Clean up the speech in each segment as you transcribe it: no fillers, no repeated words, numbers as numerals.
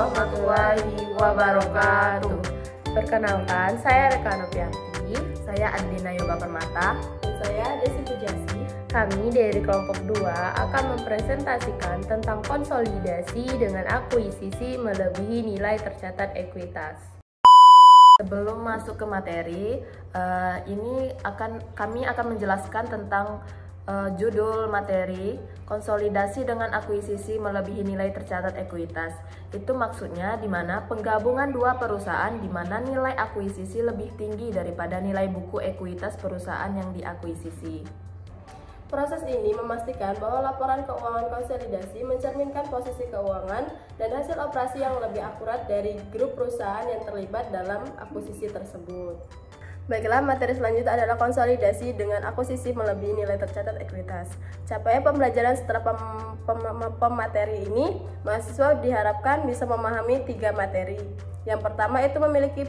warahmatullahi wabarakatuh. Perkenalkan, saya Reka Novianti. Saya Adlina Yoga Permata. Dan saya Desi Pujasi. Kami dari kelompok 2 akan mempresentasikan tentang konsolidasi dengan akuisisi melebihi nilai tercatat ekuitas. Sebelum masuk ke materi, kami akan menjelaskan tentang judul materi konsolidasi dengan akuisisi melebihi nilai tercatat ekuitas. Itu maksudnya di mana penggabungan dua perusahaan di mana nilai akuisisi lebih tinggi daripada nilai buku ekuitas perusahaan yang diakuisisi. Proses ini memastikan bahwa laporan keuangan konsolidasi mencerminkan posisi keuangan dan hasil operasi yang lebih akurat dari grup perusahaan yang terlibat dalam akuisisi tersebut. Baiklah, materi selanjutnya adalah konsolidasi dengan akuisisi melebihi nilai tercatat ekuitas. Capaian pembelajaran setelah pemateri ini, mahasiswa diharapkan bisa memahami 3 materi. Yang pertama itu memiliki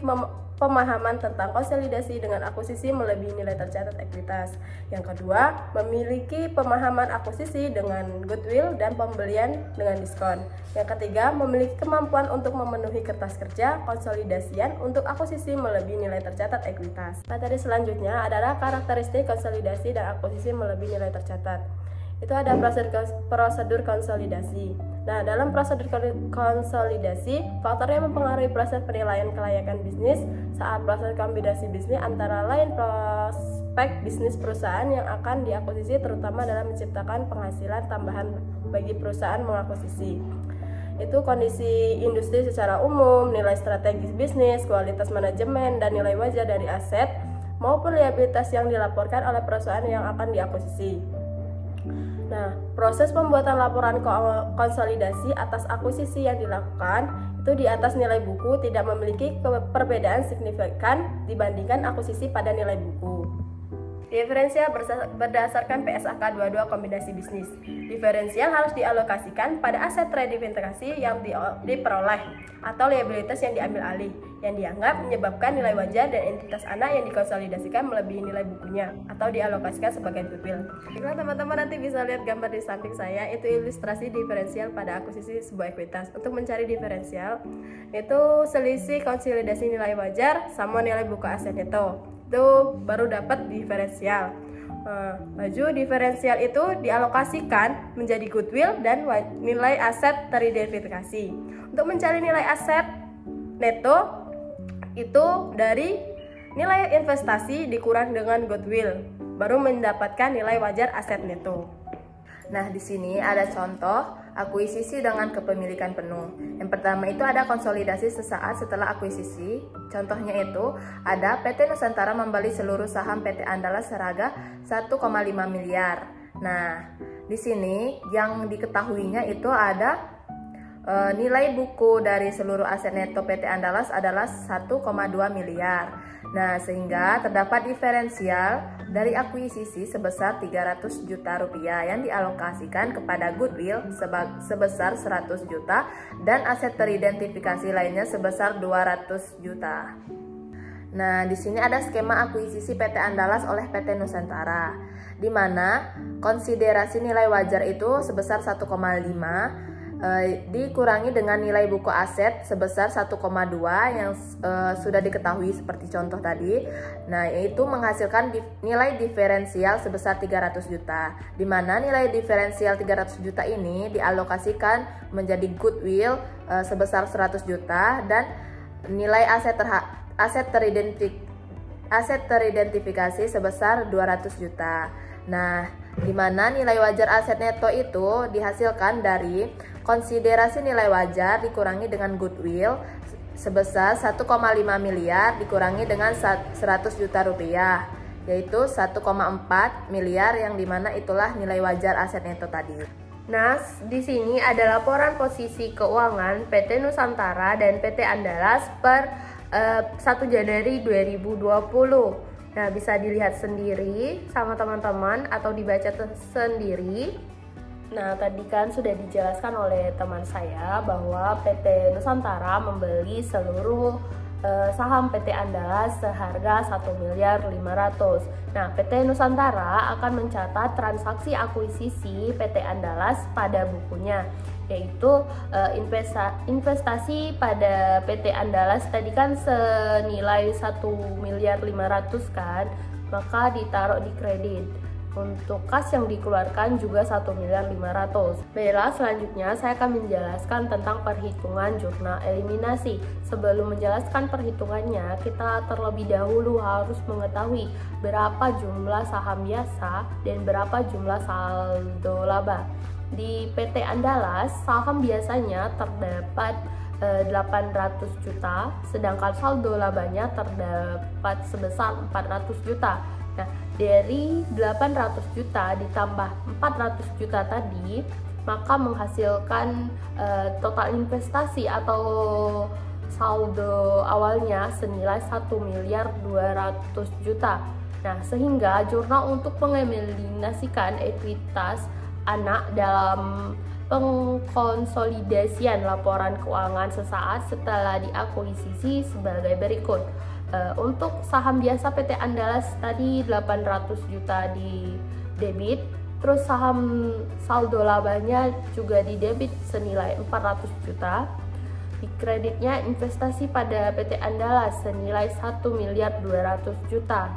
pemahaman tentang konsolidasi dengan akuisisi melebihi nilai tercatat ekuitas. Yang kedua, memiliki pemahaman akuisisi dengan goodwill dan pembelian dengan diskon. Yang ketiga, memiliki kemampuan untuk memenuhi kertas kerja konsolidasian untuk akuisisi melebihi nilai tercatat ekuitas. Materi selanjutnya adalah karakteristik konsolidasi dan akuisisi melebihi nilai tercatat. Itu ada prosedur konsolidasi. Nah, dalam prosedur konsolidasi, faktor yang mempengaruhi proses penilaian kelayakan bisnis saat proses kombinasi bisnis antara lain prospek bisnis perusahaan yang akan diakuisisi, terutama dalam menciptakan penghasilan tambahan bagi perusahaan mengakuisisi. Itu kondisi industri secara umum, nilai strategis bisnis, kualitas manajemen, dan nilai wajar dari aset maupun liabilitas yang dilaporkan oleh perusahaan yang akan diakuisisi. Nah, proses pembuatan laporan konsolidasi atas akuisisi yang dilakukan itu di atas nilai buku tidak memiliki perbedaan signifikan dibandingkan akuisisi pada nilai buku. Diferensial berdasarkan PSAK 22 kombinasi bisnis. Diferensial harus dialokasikan pada aset teridentifikasi yang diperoleh atau liabilitas yang diambil alih yang dianggap menyebabkan nilai wajar dan entitas anak yang dikonsolidasikan melebihi nilai bukunya atau dialokasikan sebagai goodwill. Jika teman-teman nanti bisa lihat gambar di samping saya, itu ilustrasi diferensial pada akuisisi sebuah ekuitas. Untuk mencari diferensial, itu selisih konsolidasi nilai wajar sama nilai buku aset neto. Itu baru dapat diferensial. Maju diferensial itu dialokasikan menjadi goodwill dan nilai aset teridentifikasi. Untuk mencari nilai aset neto itu dari nilai investasi dikurang dengan goodwill, baru mendapatkan nilai wajar aset neto. Nah, di sini ada contoh akuisisi dengan kepemilikan penuh. Yang pertama itu ada konsolidasi sesaat setelah akuisisi. Contohnya itu ada PT Nusantara membeli seluruh saham PT Andalas seharga 1,5 miliar. Nah, di sini yang diketahuinya itu ada nilai buku dari seluruh aset neto PT Andalas adalah 1,2 miliar. Nah, sehingga terdapat diferensial dari akuisisi sebesar 300 juta rupiah yang dialokasikan kepada goodwill sebesar 100 juta dan aset teridentifikasi lainnya sebesar 200 juta. Nah, di sini ada skema akuisisi PT Andalas oleh PT Nusantara, di mana konsiderasi nilai wajar itu sebesar 1,5 dikurangi dengan nilai buku aset sebesar 1,2 yang sudah diketahui seperti contoh tadi. Nah, yaitu menghasilkan nilai diferensial sebesar 300 juta, di mana nilai diferensial 300 juta ini dialokasikan menjadi goodwill sebesar 100 juta dan nilai aset teridentifikasi sebesar 200 juta. Nah, di mana nilai wajar aset neto itu dihasilkan dari konsiderasi nilai wajar dikurangi dengan goodwill sebesar 1,5 miliar dikurangi dengan 100 juta rupiah, yaitu 1,4 miliar yang dimana itulah nilai wajar aset neto tadi. Nah, di sini ada laporan posisi keuangan PT Nusantara dan PT Andalas per 1 Januari 2020. Nah, bisa dilihat sendiri sama teman-teman atau dibaca sendiri. Nah, tadi kan sudah dijelaskan oleh teman saya bahwa PT Nusantara membeli seluruh saham PT Andalas seharga 1.500.000.000. Nah, PT Nusantara akan mencatat transaksi akuisisi PT Andalas pada bukunya, yaitu investasi pada PT Andalas tadi kan senilai 1.500.000.000 kan, maka ditaruh di kredit. Untuk kas yang dikeluarkan juga 1.500.000.000. Baiklah, selanjutnya saya akan menjelaskan tentang perhitungan jurnal eliminasi. Sebelum menjelaskan perhitungannya, kita terlebih dahulu harus mengetahui berapa jumlah saham biasa dan berapa jumlah saldo laba. Di PT Andalas, saham biasanya terdapat 800 juta, sedangkan saldo labanya terdapat sebesar 400 juta. Nah, dari 800 juta ditambah 400 juta tadi, maka menghasilkan total investasi atau saldo awalnya senilai 1.200.000.000. Nah, sehingga jurnal untuk mengeliminasikan ekuitas anak dalam pengkonsolidasian laporan keuangan sesaat setelah diakuisisi sebagai berikut. Untuk saham biasa PT Andalas tadi 800 juta di debit, terus saham saldo labanya juga di debit senilai 400 juta. Di kreditnya investasi pada PT Andalas senilai 1.200.000.000.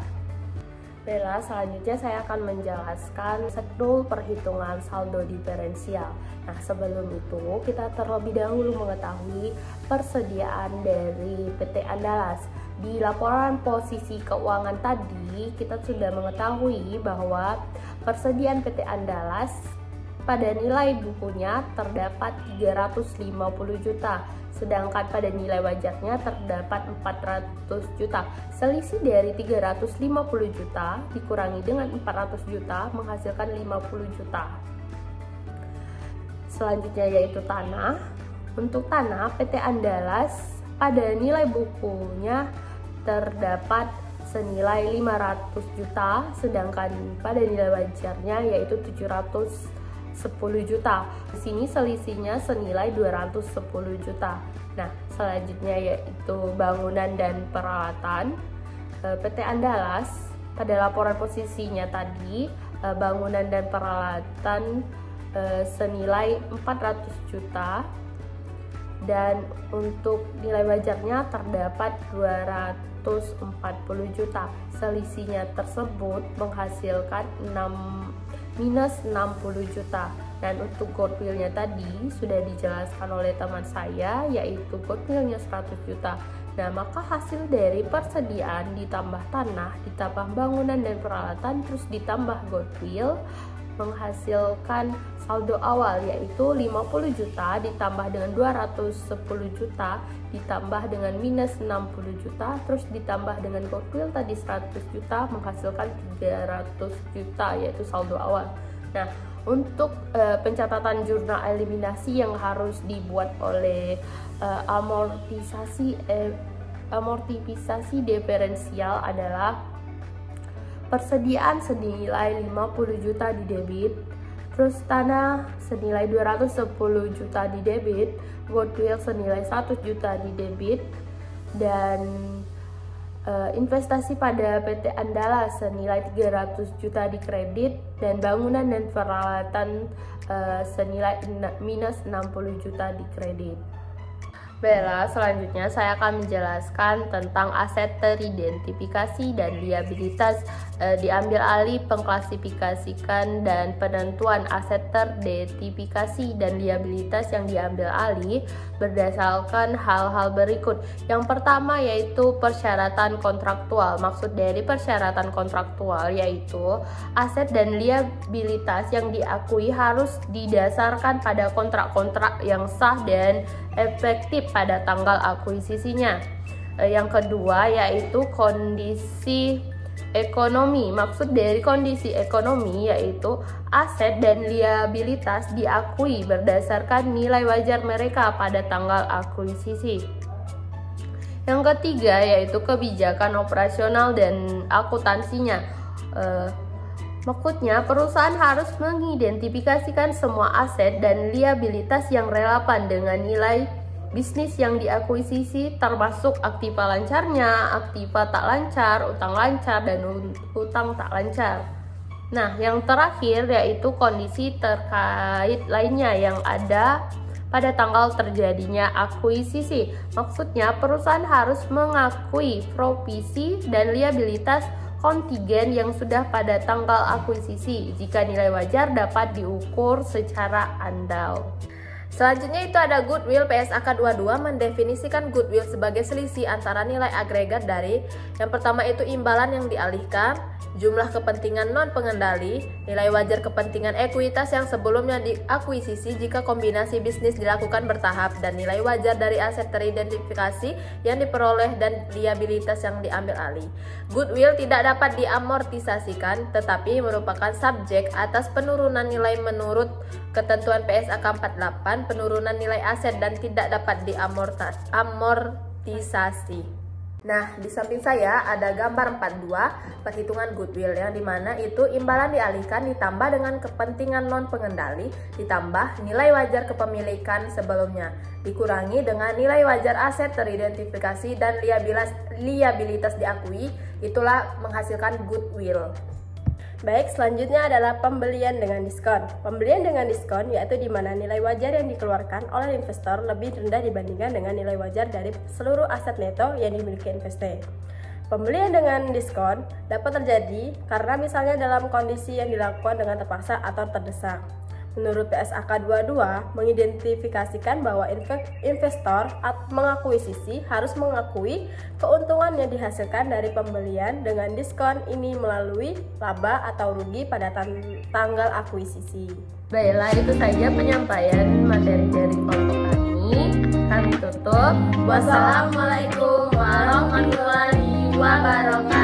Baiklah, selanjutnya saya akan menjelaskan sekdul perhitungan saldo diferensial. Nah, sebelum itu kita terlebih dahulu mengetahui persediaan dari PT Andalas. Di laporan posisi keuangan tadi kita sudah mengetahui bahwa persediaan PT Andalas pada nilai bukunya terdapat 350 juta, sedangkan pada nilai wajarnya terdapat 400 juta. Selisih dari 350 juta dikurangi dengan 400 juta menghasilkan 50 juta. Selanjutnya yaitu tanah. Untuk tanah, PT Andalas pada nilai bukunya terdapat senilai 500 juta, sedangkan pada nilai wajarnya yaitu 710 juta. Di sini selisihnya senilai 210 juta. Nah, selanjutnya yaitu bangunan dan peralatan. PT Andalas pada laporan posisinya tadi bangunan dan peralatan senilai 400 juta, dan untuk nilai wajarnya terdapat 240 juta. Selisihnya tersebut menghasilkan minus 60 juta. Dan untuk goodwill-nya tadi sudah dijelaskan oleh teman saya, yaitu goodwill-nya 100 juta. Nah, maka hasil dari persediaan ditambah tanah, ditambah bangunan dan peralatan, terus ditambah goodwill menghasilkan saldo awal yaitu 50 juta ditambah dengan 210 juta ditambah dengan minus 60 juta terus ditambah dengan goodwill tadi 100 juta menghasilkan 300 juta yaitu saldo awal. Nah, untuk pencatatan jurnal eliminasi yang harus dibuat oleh amortisasi diferensial adalah persediaan senilai 50 juta di debit, terus tanah senilai 210 juta di debit, goodwill senilai 100 juta di debit, dan investasi pada PT Andalas senilai 300 juta di kredit, dan bangunan dan peralatan senilai minus 60 juta di kredit. Baiklah, selanjutnya saya akan menjelaskan tentang aset teridentifikasi dan liabilitas diambil alih, pengklasifikasikan dan penentuan aset teridentifikasi dan liabilitas yang diambil alih berdasarkan hal-hal berikut. Yang pertama yaitu persyaratan kontraktual. Maksud dari persyaratan kontraktual yaitu aset dan liabilitas yang diakui harus didasarkan pada kontrak-kontrak yang sah dan efektif pada tanggal akuisisinya. Yang kedua yaitu kondisi ekonomi. Maksud dari kondisi ekonomi yaitu aset dan liabilitas diakui berdasarkan nilai wajar mereka pada tanggal akuisisi. Yang ketiga yaitu kebijakan operasional dan akuntansinya. Maksudnya perusahaan harus mengidentifikasikan semua aset dan liabilitas yang relevan dengan nilai bisnis yang diakuisisi termasuk aktiva lancarnya, aktiva tak lancar, utang lancar, dan utang tak lancar. Nah, yang terakhir yaitu kondisi terkait lainnya yang ada pada tanggal terjadinya akuisisi. Maksudnya perusahaan harus mengakui provisi dan liabilitas kontingen yang sudah pada tanggal akuisisi jika nilai wajar dapat diukur secara andal. Selanjutnya itu ada goodwill. PSAK 22 mendefinisikan goodwill sebagai selisih antara nilai agregat dari yang pertama itu imbalan yang dialihkan, jumlah kepentingan non pengendali, nilai wajar kepentingan ekuitas yang sebelumnya diakuisisi jika kombinasi bisnis dilakukan bertahap, dan nilai wajar dari aset teridentifikasi yang diperoleh dan liabilitas yang diambil alih. Goodwill tidak dapat diamortisasikan tetapi merupakan subjek atas penurunan nilai menurut ketentuan PSAK 48, penurunan nilai aset dan tidak dapat diamortisasi. Nah, di samping saya ada gambar 42 perhitungan goodwill yang dimana itu imbalan dialihkan ditambah dengan kepentingan non pengendali ditambah nilai wajar kepemilikan sebelumnya dikurangi dengan nilai wajar aset teridentifikasi dan liabilitas diakui, itulah menghasilkan goodwill. Baik, selanjutnya adalah pembelian dengan diskon. Pembelian dengan diskon yaitu di mana nilai wajar yang dikeluarkan oleh investor lebih rendah dibandingkan dengan nilai wajar dari seluruh aset neto yang dimiliki investor. Pembelian dengan diskon dapat terjadi karena misalnya dalam kondisi yang dilakukan dengan terpaksa atau terdesak. Menurut PSAK 22 mengidentifikasikan bahwa investor mengakuisisi harus mengakui keuntungan yang dihasilkan dari pembelian dengan diskon ini melalui laba atau rugi pada tanggal akuisisi. Baiklah, itu saja penyampaian materi dari kelompok kami. Kami tutup. Wassalamualaikum warahmatullahi wabarakatuh.